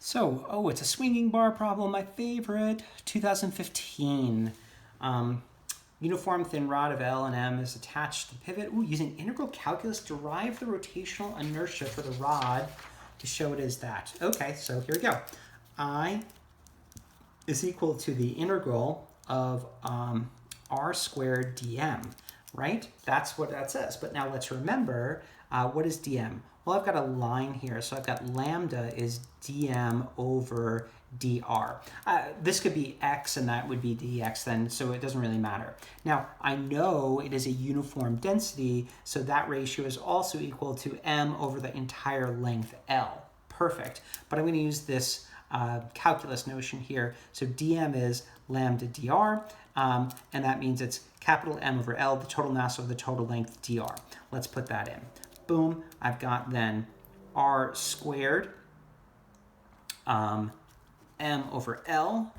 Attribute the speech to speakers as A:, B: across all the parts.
A: So, it's a swinging bar problem, my favorite, 2015. Uniform thin rod of L and M is attached to the pivot. Using integral calculus, derive the rotational inertia for the rod to show it is that. Okay, so here we go. I is equal to the integral of r squared dm, right? That's what that says. But now let's remember, what is dm? Well, I've got a line here, so I've got lambda is dm over dr. This could be x and that would be dx then, so it doesn't really matter. Now, I know it is a uniform density, so that ratio is also equal to m over the entire length L. Perfect. But I'm going to use this calculus notion here. So dm is lambda dr, and that means it's capital M over L, the total mass over the total length dr. Let's put that in. Boom, I've got then r squared m over L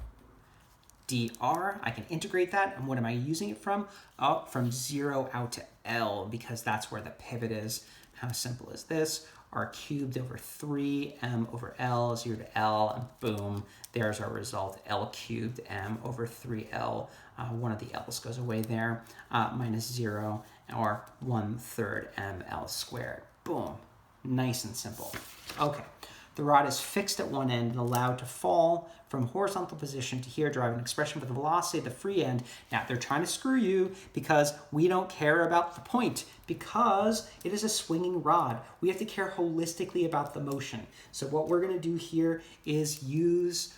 A: dr. I can integrate that, and what am I using it from? Oh, from 0 out to L, because that's where the pivot is. How simple is this? R cubed over 3 m over L, 0 to L, and boom, there's our result, L cubed m over 3L. One of the L's goes away there, minus 0, or 1/3 mL squared. Boom, nice and simple. Okay, the rod is fixed at one end and allowed to fall from horizontal position to here, drive an expression for the velocity at the free end. Now, they're trying to screw you because we don't care about the point, because it is a swinging rod. We have to care holistically about the motion. So what we're going to do here is use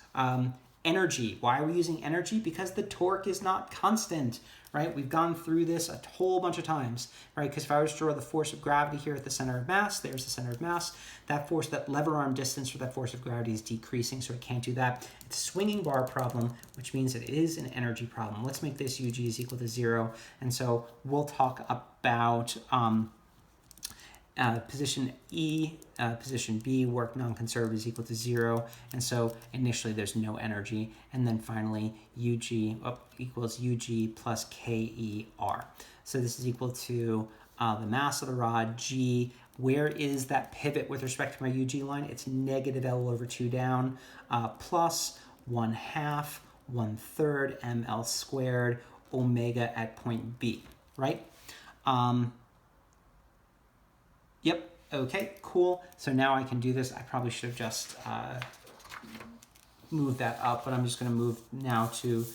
A: energy. Why are we using energy? Because the torque is not constant, right? We've gone through this a whole bunch of times, right? Because if I was to draw the force of gravity here at the center of mass, there's the center of mass. That force, that lever arm distance for that force of gravity is decreasing, so it can't do that. It's a swinging bar problem, which means it is an energy problem. Let's make this UG is equal to 0. And so we'll talk about position E, position B, work non-conserved is equal to 0. And so initially there's no energy. And then finally UG equals UG plus KER. So this is equal to the mass of the rod, G. Where is that pivot with respect to my UG line? It's negative L over 2 down, plus 1/2, 1/3 mL squared omega at point B, right? Yep, okay, cool. So now I can do this. I probably should have just moved that up, but I'm just gonna move now to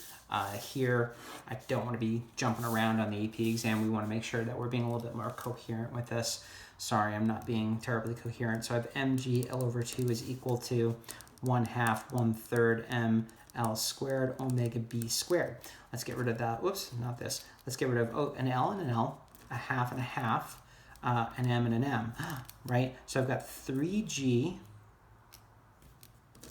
A: here. I don't wanna be jumping around on the AP exam. We wanna make sure that we're being a little bit more coherent with this. Sorry, I'm not being terribly coherent. So I have mg L over 2 is equal to 1/2, 1/3 mL squared omega B squared. Let's get rid of that. Whoops, not this. Let's get rid of an L and an L, a half and a half. An M and an M, right? So I've got 3G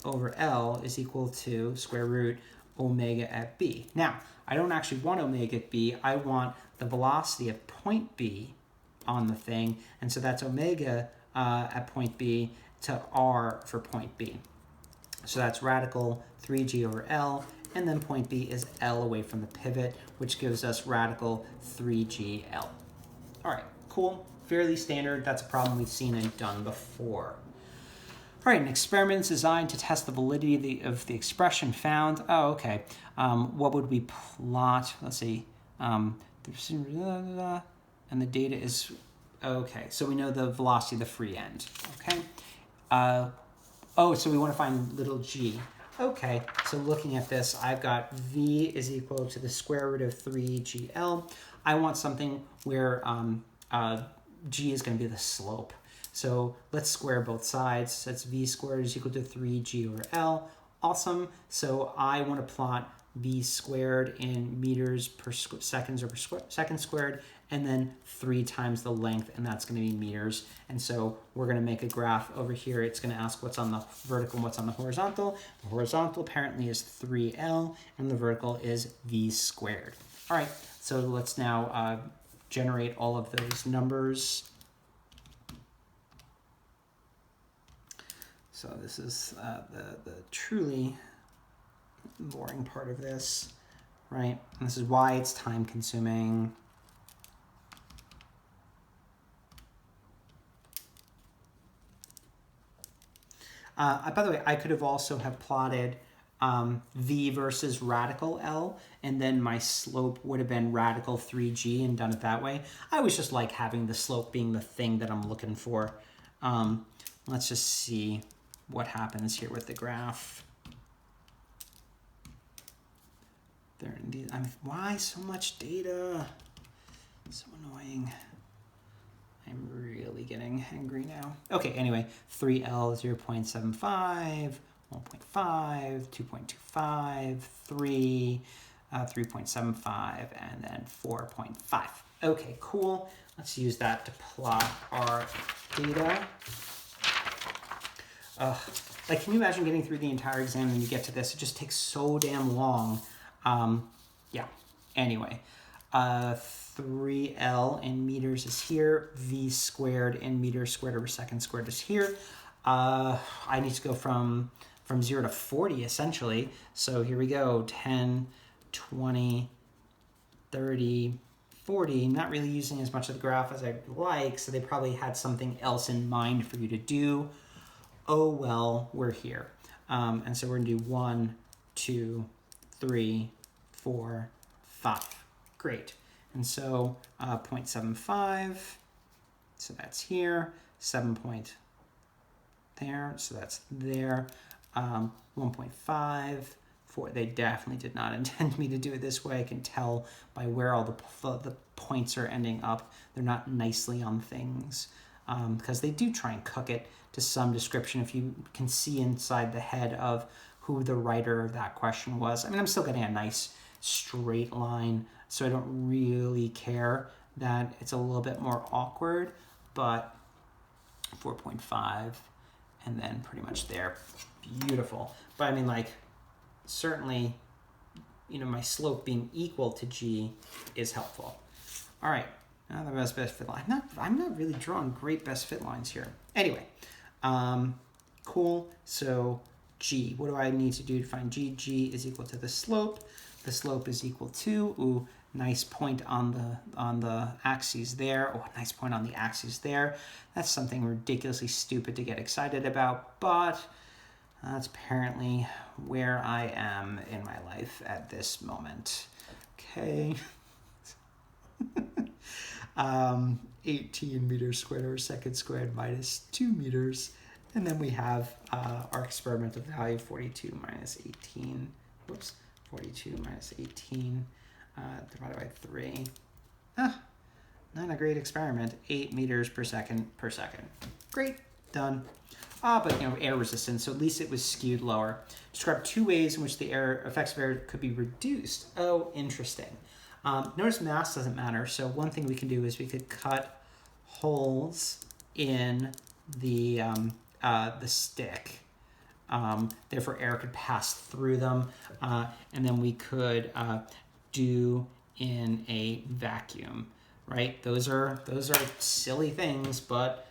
A: over L is equal to square root omega at B. Now, I don't actually want omega at B. I want the velocity at point B on the thing. And so that's omega at point B to R for point B. So that's radical 3G over L. And then point B is L away from the pivot, which gives us radical 3GL. All right, cool. Fairly standard. That's a problem we've seen and done before. All right, an experiment is designed to test the validity of the expression found. Oh, okay. What would we plot? Let's see. And the data is, okay. So we know the velocity of the free end, okay? So we want to find little g. Okay, so looking at this, I've got v is equal to the square root of 3GL. I want something where g is going to be the slope. So let's square both sides. That's v squared is equal to 3g over L. Awesome. So I want to plot v squared in meters per seconds over second squared, and then 3 times the length, and that's going to be meters. And so we're going to make a graph over here. It's going to ask what's on the vertical and what's on the horizontal. The horizontal apparently is 3L, and the vertical is v squared. All right, so let's now generate all of those numbers. So this is the truly boring part of this, right? And this is why it's time consuming. By the way, I could have also have plotted v versus radical L, and then my slope would have been radical 3g and done it that way. I always just like having the slope being the thing that I'm looking for. Let's just see what happens here with the graph. Why so much data? So annoying. I'm really getting angry now. Okay, anyway, 3L, 0.75, 1.5, 2.25, 3, 3.75, and then 4.5. Okay, cool. Let's use that to plot our data. Like, can you imagine getting through the entire exam and you get to this? It just takes so damn long. Yeah, anyway. 3L in meters is here. V squared in meters squared over second squared is here. I need to go from 0 to 40 essentially. So here we go, 10, 20, 30, 40. I'm not really using as much of the graph as I'd like, so they probably had something else in mind for you to do. Oh well, we're here. And so we're gonna do 1, 2, 3, 4, 5. Great. And so 0.75, so that's here, 7 point there, so that's there. 1.5, 4, they definitely did not intend me to do it this way. I can tell by where all the points are ending up. They're not nicely on things, because they do try and cook it to some description if you can see inside the head of who the writer of that question was. I mean, I'm still getting a nice straight line, so I don't really care that it's a little bit more awkward, but 4.5 and then pretty much there. Beautiful. But I mean, like, certainly, you know, my slope being equal to g is helpful. All right, now the best fit line. I'm not really drawing great best fit lines here. Anyway, cool. So g, what do I need to do to find g? G is equal to the slope. The slope is equal to, nice point on the axes there. Oh, nice point on the axes there. That's something ridiculously stupid to get excited about, but that's apparently where I am in my life at this moment. Okay. 18 meters squared over second squared minus 2 meters. And then we have our experimental value, 42 minus 18. Whoops. 42 minus 18 divided by 3. Not a great experiment. 8 meters per second per second. Great, done. But you know, air resistance, so at least it was skewed lower. Describe 2 ways in which the effects of air could be reduced. Oh, interesting. Notice mass doesn't matter, so one thing we can do is we could cut holes in the stick. Therefore air could pass through them, and then we could do in a vacuum, right? Those are silly things, but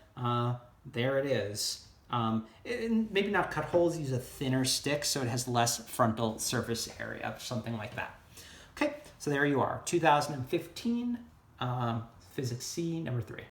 A: there it is. Maybe not cut holes, use a thinner stick so it has less frontal surface area, something like that. Okay, so there you are, 2015 Physics C, number 3.